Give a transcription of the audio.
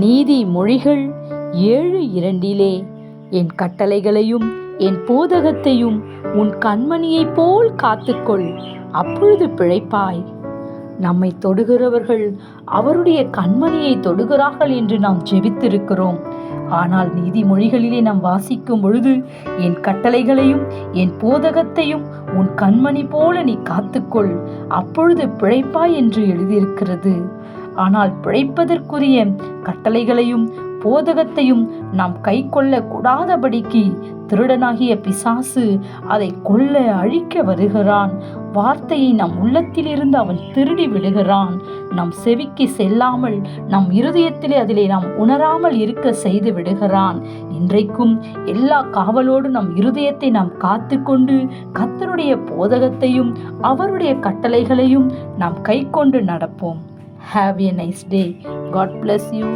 நீதிமொழிகள் 7:2 என் கட்டளைகளையும் என் போதகத்தையும் உன் கண்மணியைப் போல் காத்துக்கொள், அப்பொழுது பிழைப்பாய். நம்மை தொடுகிறவர்கள் அவருடைய கண்மணியை தொடுகிறார்கள் என்று நாம் ஜெபித்திருக்கிறோம். ஆனால் நீதிமொழிகளிலே நாம் வாசிக்கும் பொழுது, என் கட்டளைகளையும் என் போதகத்தையும் உன் கண்மணி போல நீ காத்துக்கொள், அப்பொழுது பிழைப்பாய் என்று எழுதியிருக்கிறது. ஆனால் பிழைப்பதற்குரிய கட்டளைகளையும் போதகத்தையும் நாம் கை கொள்ள கூடாதபடிக்கு திருடனாகிய பிசாசு அதை கொல்ல அழிக்க வருகிறான். வார்த்தையை நம் உள்ளத்திலிருந்து அவன் திருடி விடுகிறான். நம் செவிக்கு செல்லாமல் நம் இருதயத்திலே அதிலே நாம் உணராமல் இருக்க செய்து விடுகிறான். இன்றைக்கும் எல்லா காவலோடு நம் இருதயத்தை நாம் காத்து கொண்டு கர்த்தருடைய போதகத்தையும் அவருடைய கட்டளைகளையும் நாம் கை கொண்டு நடப்போம். Have a nice day. God bless you.